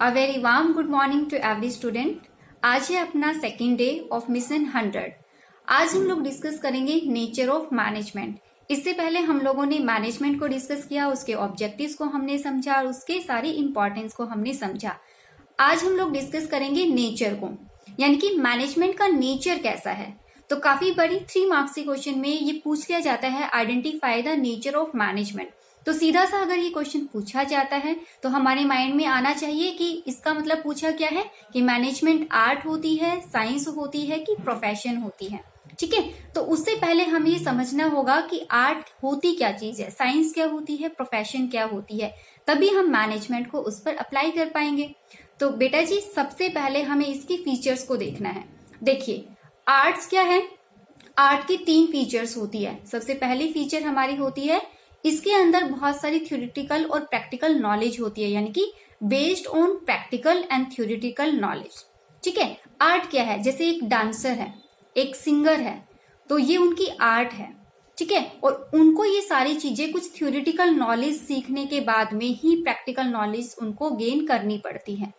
A very warm good morning to every student। आज है अपना सेकेंड डे ऑफ मिशन 100। आज हम लोग डिस्कस करेंगे नेचर ऑफ मैनेजमेंट। इससे पहले हम लोगों ने मैनेजमेंट को डिस्कस किया, उसके ऑब्जेक्टिव्स को हमने समझा और उसके सारी इंपॉर्टेंस को हमने समझा। आज हम लोग डिस्कस करेंगे नेचर को, यानी कि मैनेजमेंट का नेचर कैसा है। तो काफी बड़ी 3 मार्क्स के क्वेश्चन में ये पूछ लिया जाता है, identify the nature of management. तो सीधा सा अगर ये क्वेश्चन पूछा जाता है तो हमारे माइंड में आना चाहिए कि इसका मतलब पूछा क्या है कि मैनेजमेंट आर्ट होती है, साइंस होती है कि प्रोफेशन होती है। ठीक है, तो उससे पहले हमें ये समझना होगा कि आर्ट होती क्या चीज है, साइंस क्या होती है, प्रोफेशन क्या होती है, तभी हम मैनेजमेंट को उस पर अप्लाई कर पाएंगे। तो बेटा जी, सबसे पहले हमें इसकी फीचर्स को देखना है। देखिए, आर्ट्स क्या है? आर्ट की 3 फीचर्स होती है। सबसे पहली फीचर हमारी होती है, इसके अंदर बहुत सारी थ्योरेटिकल और प्रैक्टिकल नॉलेज होती है, यानी कि based on practical and theoretical knowledge. ठीक है, आर्ट क्या है? जैसे एक डांसर है, एक सिंगर है, तो ये उनकी आर्ट है। ठीक है, और उनको ये सारी चीजें कुछ थ्योरेटिकल नॉलेज सीखने के बाद में ही प्रैक्टिकल नॉलेज उनको गेन करनी पड़ती है।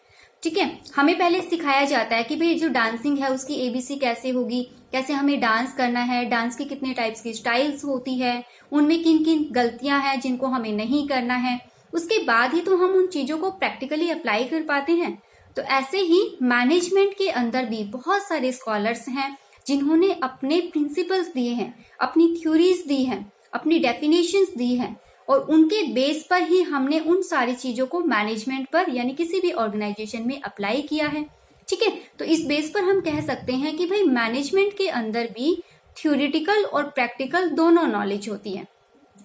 ठीक है, हमें पहले सिखाया जाता है कि भाई जो डांसिंग है उसकी एबीसी कैसे होगी, कैसे हमें डांस करना है, डांस की कितने टाइप्स की स्टाइल्स होती है, उनमें किन किन गलतियां हैं जिनको हमें नहीं करना है। उसके बाद ही तो हम उन चीजों को प्रैक्टिकली अप्लाई कर पाते हैं। तो ऐसे ही मैनेजमेंट के अंदर भी बहुत सारे स्कॉलर्स हैं जिन्होंने अपने प्रिंसिपल्स दिए हैं, अपनी थ्योरीज दी हैं, अपनी डेफिनेशंस दी हैं, और उनके बेस पर ही हमने उन सारी चीजों को मैनेजमेंट पर यानी किसी भी ऑर्गेनाइजेशन में अप्लाई किया है। ठीक है, तो इस बेस पर हम कह सकते हैं कि भाई मैनेजमेंट के अंदर भी थ्योरेटिकल और प्रैक्टिकल दोनों नॉलेज होती है।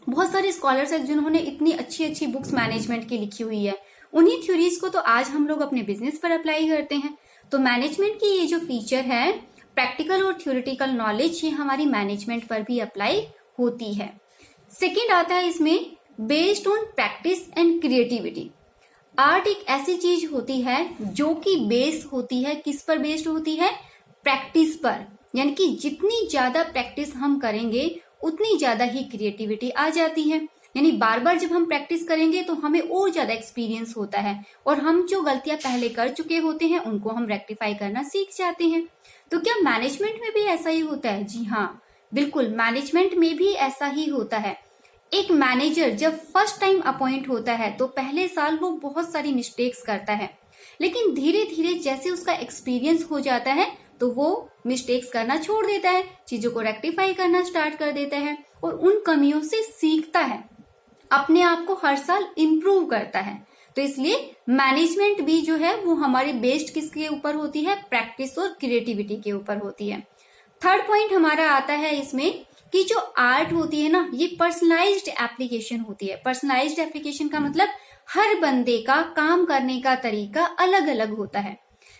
बहुत सारे स्कॉलर्स हैं जिन्होंने इतनी अच्छी अच्छी बुक्स मैनेजमेंट की लिखी हुई है, उन्हीं थ्योरीज को तो आज हम लोग अपने बिजनेस पर अप्लाई करते हैं। तो मैनेजमेंट की ये जो फीचर है, प्रैक्टिकल और थ्योरेटिकल नॉलेज, ये हमारी मैनेजमेंट पर भी अप्लाई होती है। सेकेंड आता है इसमें based on practice and creativity. Art एक ऐसी चीज होती है जो कि बेस होती है, किस पर बेस्ड होती है? प्रैक्टिस पर। यानी कि जितनी ज्यादा प्रैक्टिस हम करेंगे उतनी ज्यादा ही क्रिएटिविटी आ जाती है। यानी बार बार जब हम प्रैक्टिस करेंगे तो हमें और ज्यादा एक्सपीरियंस होता है और हम जो गलतियां पहले कर चुके होते हैं उनको हम रेक्टिफाई करना सीख जाते हैं। तो क्या मैनेजमेंट में भी ऐसा ही होता है? जी हाँ, बिल्कुल, मैनेजमेंट में भी ऐसा ही होता है। एक मैनेजर जब फर्स्ट टाइम अपॉइंट होता है तो पहले साल वो बहुत सारी मिस्टेक्स करता है, लेकिन धीरे धीरे जैसे उसका एक्सपीरियंस हो जाता है तो वो मिस्टेक्स करना छोड़ देता है, चीजों को रेक्टिफाई करना स्टार्ट कर देता है और उन कमियों से सीखता है, अपने आप को हर साल इम्प्रूव करता है। तो इसलिए मैनेजमेंट भी जो है वो हमारी बेस्ड किसके ऊपर होती है? प्रैक्टिस और क्रिएटिविटी के ऊपर होती है। थर्ड पॉइंट हमारा आता है इसमें कि जो आर्ट होती है ना, ये पर्सनलाइज्ड एप्लीकेशन होती है। पर्सनलाइज्ड एप्लीकेशन का मतलब हर बंदे का काम करने का तरीका अलग अलग होता है।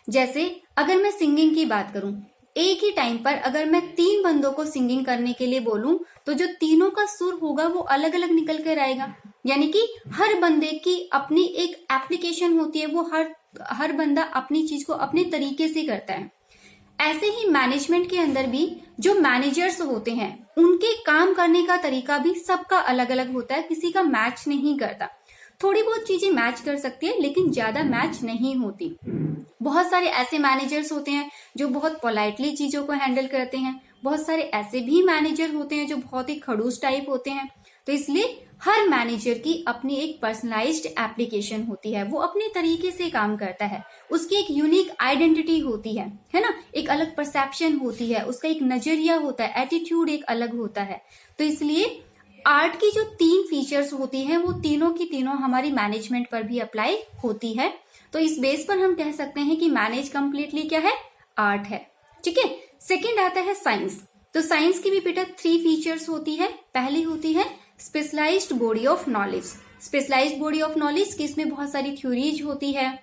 जैसे अगर मैं सिंगिंग की बात करूं, एक ही टाइम पर अगर मैं 3 बंदों को सिंगिंग करने के लिए बोलूं तो जो तीनों का सुर होगा वो अलग अलग निकल कर आएगा। यानी कि हर बंदे की अपनी एक एप्लीकेशन होती है, वो हर बंदा अपनी चीज को अपने तरीके से करता है। ऐसे ही मैनेजमेंट के अंदर भी जो मैनेजर्स होते हैं उनके काम करने का तरीका भी सबका अलग अलग होता है, किसी का मैच नहीं करता। थोड़ी बहुत चीजें मैच कर सकती है लेकिन ज्यादा मैच नहीं होती। बहुत सारे ऐसे मैनेजर्स होते हैं जो बहुत पोलाइटली चीजों को हैंडल करते हैं, बहुत सारे ऐसे भी मैनेजर होते हैं जो बहुत ही खड़ूस टाइप होते हैं। तो इसलिए हर मैनेजर की अपनी एक पर्सनलाइज्ड एप्लीकेशन होती है, वो अपने तरीके से काम करता है, उसकी एक यूनिक आइडेंटिटी होती है ना, एक अलग परसेप्शन होती है, उसका एक नजरिया होता है, एटीट्यूड एक अलग होता है। तो इसलिए आर्ट की जो 3 फीचर्स होती हैं वो तीनों की तीनों हमारी मैनेजमेंट पर भी अप्लाई होती है। तो इस बेस पर हम कह सकते हैं कि मैनेज कंप्लीटली क्या है? आर्ट है। ठीक है, सेकेंड आता है साइंस। तो साइंस की भी बेटा 3 फीचर्स होती है। पहली होती है specialised body of knowledge. Specialised body of knowledge की इसमें बहुत सारी थ्योरीज होती है,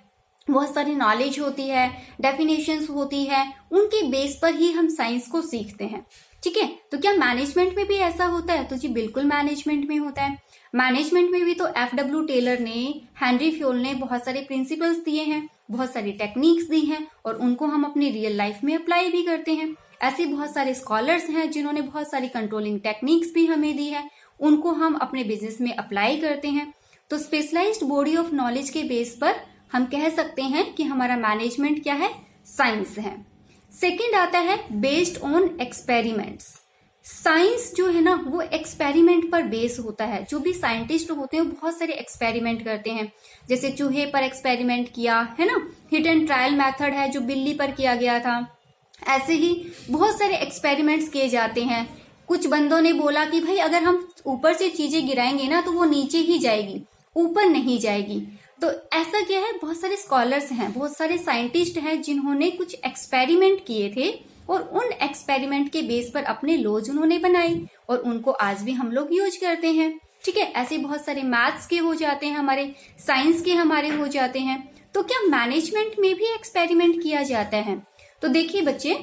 बहुत सारी नॉलेज होती है, डेफिनेशंस होती है, उनके बेस पर ही हम साइंस को सीखते हैं। ठीक है, तो क्या मैनेजमेंट में भी ऐसा होता है? तो जी बिल्कुल, मैनेजमेंट में होता है। मैनेजमेंट में भी तो एफ.डब्ल्यू. टेलर ने, हेनरी फ्योल ने बहुत सारे प्रिंसिपल्स दिए हैं, बहुत सारी टेक्निक्स दी हैं और उनको हम अपनी रियल लाइफ में अप्लाई भी करते हैं। ऐसे बहुत सारे स्कॉलर्स हैं जिन्होंने बहुत सारी कंट्रोलिंग टेक्निक्स भी हमें दी है, उनको हम अपने बिजनेस में अप्लाई करते हैं। तो स्पेशलाइज्ड बॉडी ऑफ नॉलेज के बेस पर हम कह सकते हैं कि हमारा मैनेजमेंट क्या है, साइंस है। सेकंड आता है बेस्ड ऑन एक्सपेरिमेंट्स। साइंस जो है ना वो एक्सपेरिमेंट पर बेस होता है। जो भी साइंटिस्ट होते हैं वो बहुत सारे एक्सपेरिमेंट करते हैं, जैसे चूहे पर एक्सपेरिमेंट किया है ना, हिट एंड ट्रायल मेथड है जो बिल्ली पर किया गया था। ऐसे ही बहुत सारे एक्सपेरिमेंट्स किए जाते हैं। कुछ बंदों ने बोला कि भाई अगर हम ऊपर से चीजें गिराएंगे ना तो वो नीचे ही जाएगी, ऊपर नहीं जाएगी। तो ऐसा क्या है, बहुत सारे स्कॉलर्स हैं, बहुत सारे साइंटिस्ट हैं जिन्होंने कुछ एक्सपेरिमेंट किए थे और उन एक्सपेरिमेंट के बेस पर अपने लॉज उन्होंने बनाए और उनको आज भी हम लोग यूज करते हैं। ठीक है, ऐसे बहुत सारे मैथ्स के हो जाते हैं हमारे, साइंस के हमारे हो जाते हैं। तो क्या मैनेजमेंट में भी एक्सपेरिमेंट किया जाता है? तो देखिए बच्चे,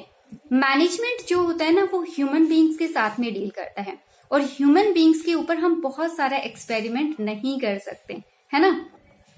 मैनेजमेंट जो होता है ना वो ह्यूमन बींग्स के साथ में डील करता है और ह्यूमन बींग्स के ऊपर हम बहुत सारा एक्सपेरिमेंट नहीं कर सकते, है ना।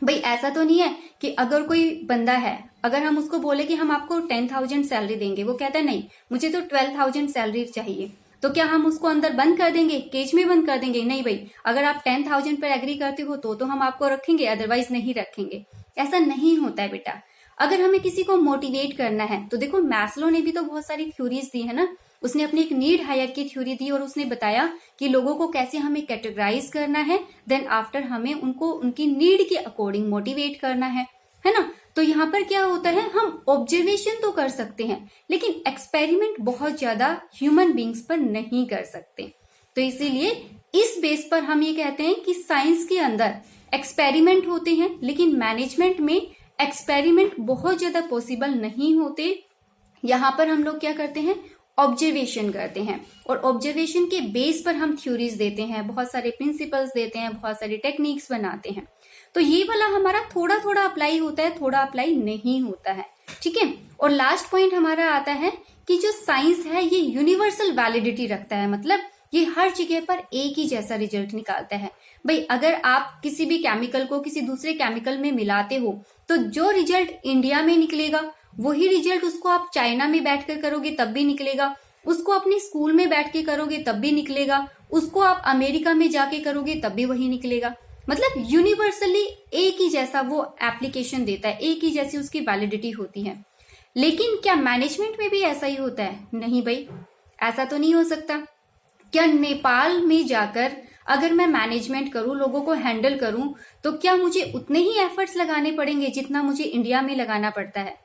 भाई ऐसा तो नहीं है कि अगर कोई बंदा है, अगर हम उसको बोले कि हम आपको 10,000 सैलरी देंगे, वो कहता है नहीं मुझे तो 12,000 सैलरी चाहिए, तो क्या हम उसको अंदर बंद कर देंगे, केज में बंद कर देंगे? नहीं भाई, अगर आप 10,000 पर एग्री करते हो तो हम आपको रखेंगे, अदरवाइज नहीं रखेंगे। ऐसा नहीं होता है बेटा। अगर हमें किसी को मोटिवेट करना है तो देखो, मैस्लो ने भी तो बहुत सारी थ्योरीज दी है ना। उसने अपनी एक नीड हायर की थ्योरी दी और उसने बताया कि लोगों को कैसे हमें कैटेगराइज करना है, देन आफ्टर हमें उनको उनकी नीड के अकॉर्डिंग मोटिवेट करना है ना। तो यहाँ पर क्या होता है, हम ऑब्जर्वेशन तो कर सकते हैं लेकिन एक्सपेरिमेंट बहुत ज्यादा ह्यूमन बींग्स पर नहीं कर सकते। तो इसीलिए इस बेस पर हम ये कहते हैं कि साइंस के अंदर एक्सपेरिमेंट होते हैं लेकिन मैनेजमेंट में एक्सपेरिमेंट बहुत ज्यादा पॉसिबल नहीं होते। यहाँ पर हम लोग क्या करते हैं, ऑब्जर्वेशन करते हैं और ऑब्जर्वेशन के बेस पर हम थ्योरीज देते हैं, बहुत सारे प्रिंसिपल्स देते हैं, बहुत सारी टेक्निक्स बनाते हैं। तो ये वाला हमारा थोड़ा थोड़ा अप्लाई होता है, थोड़ा अप्लाई नहीं होता है। ठीक है, और लास्ट पॉइंट हमारा आता है कि जो साइंस है ये यूनिवर्सल वैलिडिटी रखता है, मतलब ये हर जगह पर एक ही जैसा रिजल्ट निकालता है। भाई अगर आप किसी भी केमिकल को किसी दूसरे केमिकल में मिलाते हो तो जो रिजल्ट इंडिया में निकलेगा वही रिजल्ट उसको आप चाइना में बैठकर करोगे तब भी निकलेगा, उसको अपने स्कूल में बैठ के करोगे तब भी निकलेगा, उसको आप अमेरिका में जाके करोगे तब भी वही निकलेगा। मतलब यूनिवर्सली एक ही जैसा वो एप्लीकेशन देता है, एक ही जैसी उसकी वैलिडिटी होती है। लेकिन क्या मैनेजमेंट में भी ऐसा ही होता है? नहीं भाई, ऐसा तो नहीं हो सकता। क्या नेपाल में जाकर अगर मैं मैनेजमेंट करूं, लोगों को हैंडल करूं, तो क्या मुझे उतने ही एफर्ट्स लगाने पड़ेंगे जितना मुझे इंडिया में लगाना पड़ता है?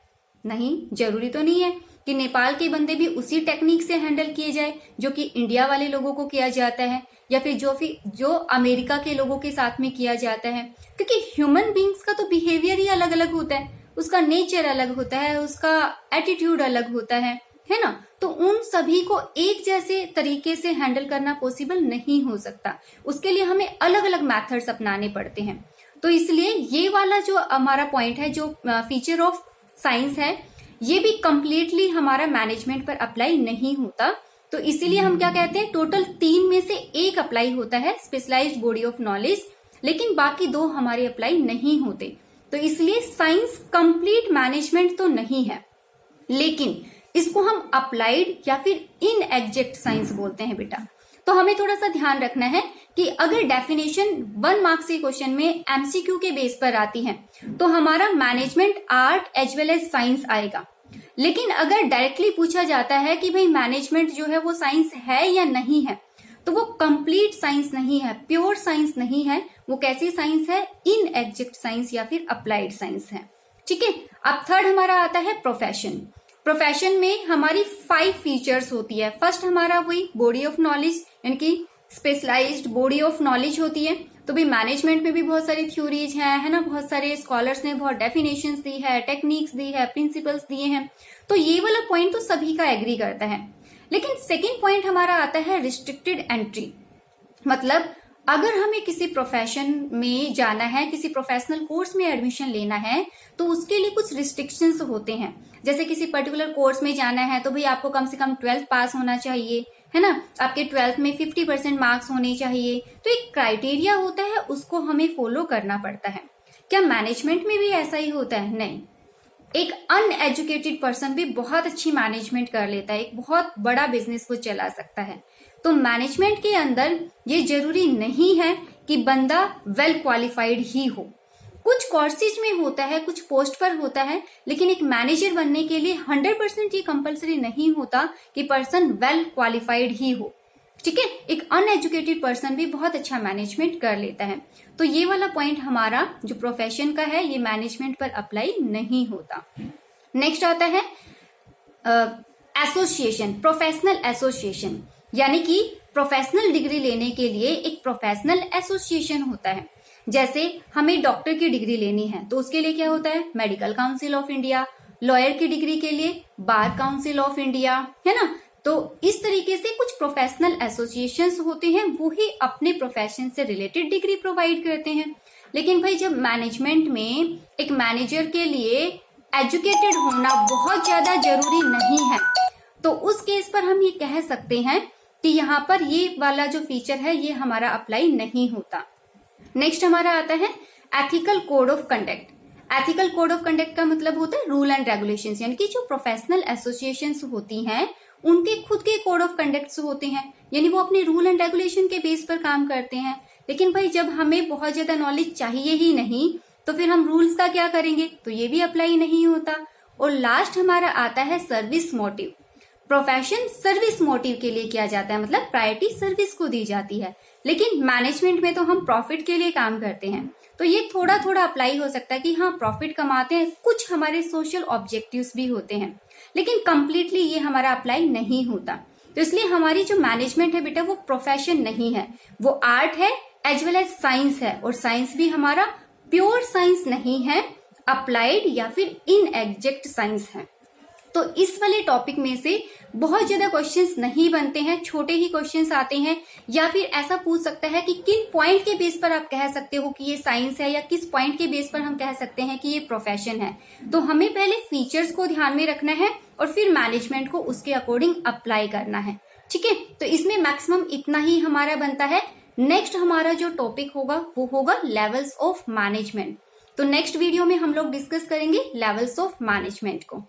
नहीं, जरूरी तो नहीं है कि नेपाल के बंदे भी उसी टेक्निक से हैंडल किए जाए जो कि इंडिया वाले लोगों को किया जाता है या फिर जो अमेरिका के लोगों के साथ में किया जाता है। क्योंकि ह्यूमन बींग्स का तो बिहेवियर ही अलग अलग होता है, उसका नेचर अलग होता है, उसका एटीट्यूड अलग होता है ना। तो उन सभी को एक जैसे तरीके से हैंडल करना पॉसिबल नहीं हो सकता, उसके लिए हमें अलग अलग मेथड्स अपनाने पड़ते हैं। तो इसलिए ये वाला जो हमारा पॉइंट है, जो फीचर ऑफ साइंस है, ये भी कंप्लीटली हमारा मैनेजमेंट पर अप्लाई नहीं होता। तो इसीलिए हम क्या कहते हैं, टोटल 3 में से 1 अप्लाई होता है, स्पेशलाइज्ड बॉडी ऑफ नॉलेज, लेकिन बाकी 2 हमारे अप्लाई नहीं होते। तो इसलिए साइंस कंप्लीट मैनेजमेंट तो नहीं है, लेकिन इसको हम अप्लाइड या फिर इन एग्जैक्ट साइंस बोलते हैं बेटा। तो हमें थोड़ा सा ध्यान रखना है कि अगर डेफिनेशन 1 मार्क्स के क्वेश्चन में एमसीक्यू के बेस पर आती है तो हमारा management art as well as science आएगा। लेकिन अगर डायरेक्टली पूछा जाता है कि भाई मैनेजमेंट जो है वो साइंस है या नहीं है, तो वो कंप्लीट साइंस नहीं है, प्योर साइंस नहीं है। वो कैसी साइंस है? इन एग्जैक्ट साइंस या फिर अप्लाइड साइंस है। ठीक है, अब थर्ड हमारा आता है प्रोफेशन। प्रोफेशन में हमारी 5 फीचर्स होती है। फर्स्ट हमारा वही बॉडी ऑफ नॉलेज, यानी कि स्पेशलाइज्ड बॉडी ऑफ नॉलेज होती है। तो भी मैनेजमेंट में भी बहुत सारी थ्योरीज हैं, है ना, बहुत सारे स्कॉलर्स ने बहुत डेफिनेशंस दी है, टेक्निक्स दी है, प्रिंसिपल्स दिए हैं। तो ये वाला पॉइंट तो सभी का एग्री करता है। लेकिन सेकेंड पॉइंट हमारा आता है रिस्ट्रिक्टेड एंट्री। मतलब अगर हमें किसी प्रोफेशन में जाना है, किसी प्रोफेशनल कोर्स में एडमिशन लेना है, तो उसके लिए कुछ रिस्ट्रिक्शंस होते हैं। जैसे किसी पर्टिकुलर कोर्स में जाना है तो भाई आपको कम से कम 12th पास होना चाहिए, है ना, आपके 12th में 50% मार्क्स होने चाहिए। तो एक क्राइटेरिया होता है, उसको हमें फॉलो करना पड़ता है। क्या मैनेजमेंट में भी ऐसा ही होता है? नहीं। एक अनएजुकेटेड पर्सन भी बहुत अच्छी मैनेजमेंट कर लेता है, एक बहुत बड़ा बिजनेस को चला सकता है। तो मैनेजमेंट के अंदर ये जरूरी नहीं है कि बंदा वेल क्वालिफाइड ही हो। कुछ कोर्सेज में होता है, कुछ पोस्ट पर होता है, लेकिन एक मैनेजर बनने के लिए 100% ये कंपलसरी नहीं होता कि पर्सन वेल क्वालिफाइड ही हो। ठीक है, एक अनएजुकेटेड पर्सन भी बहुत अच्छा मैनेजमेंट कर लेता है। तो ये वाला पॉइंट हमारा जो प्रोफेशन का है ये मैनेजमेंट पर अप्लाई नहीं होता। नेक्स्ट आता है एसोसिएशन, प्रोफेशनल एसोसिएशन, यानी कि प्रोफेशनल डिग्री लेने के लिए एक प्रोफेशनल एसोसिएशन होता है। जैसे हमें डॉक्टर की डिग्री लेनी है तो उसके लिए क्या होता है, medical council of India, lawyer की डिग्री के लिए बार काउंसिल ऑफ इंडिया, है ना। तो इस तरीके से कुछ प्रोफेशनल एसोसिएशंस होते हैं, वो ही अपने प्रोफेशन से रिलेटेड डिग्री प्रोवाइड करते हैं। लेकिन भाई जब मैनेजमेंट में एक मैनेजर के लिए एजुकेटेड होना बहुत ज्यादा जरूरी नहीं है, तो उस केस पर हम ये कह सकते हैं कि यहाँ पर ये वाला जो फीचर है ये हमारा अप्लाई नहीं होता। नेक्स्ट हमारा आता है ethical code of conduct. Ethical code of conduct का मतलब होता है रूल एंड रेगुलेशंस, यानी कि जो प्रोफेशनल एसोसिएशंस होती हैं उनके खुद के कोड ऑफ कंडक्ट होते हैं, यानी वो अपने रूल एंड रेगुलेशन के बेस पर काम करते हैं। लेकिन भाई जब हमें बहुत ज्यादा नॉलेज चाहिए ही नहीं तो फिर हम रूल्स का क्या करेंगे, तो ये भी अप्लाई नहीं होता। और लास्ट हमारा आता है service motive. Profession service motive के लिए किया जाता है, मतलब प्रायोरिटी सर्विस को दी जाती है। लेकिन मैनेजमेंट में तो हम प्रॉफिट के लिए काम करते हैं, तो ये थोड़ा थोड़ा अप्लाई हो सकता है कि हाँ प्रॉफिट कमाते हैं, कुछ हमारे सोशल ऑब्जेक्टिव्स भी होते हैं, लेकिन कंप्लीटली ये हमारा अप्लाई नहीं होता। तो इसलिए हमारी जो मैनेजमेंट है बेटा वो प्रोफेशन नहीं है, वो आर्ट है एज वेल एज साइंस है। और साइंस भी हमारा प्योर साइंस नहीं है, अप्लाइड या फिर इनएग्जैक्ट साइंस है। तो इस वाले टॉपिक में से बहुत ज्यादा क्वेश्चंस नहीं बनते हैं, छोटे ही क्वेश्चंस आते हैं। या फिर ऐसा पूछ सकता है कि किन पॉइंट के बेस पर आप कह सकते हो कि ये साइंस है, या किस पॉइंट के बेस पर हम कह सकते हैं कि ये प्रोफेशन है। तो हमें पहले फीचर्स को ध्यान में रखना है और फिर मैनेजमेंट को उसके अकॉर्डिंग अप्लाई करना है। ठीक है, तो इसमें मैक्सिमम इतना ही हमारा बनता है। नेक्स्ट हमारा जो टॉपिक होगा वो होगा लेवल्स ऑफ मैनेजमेंट। तो नेक्स्ट वीडियो में हम लोग डिस्कस करेंगे लेवल्स ऑफ मैनेजमेंट को।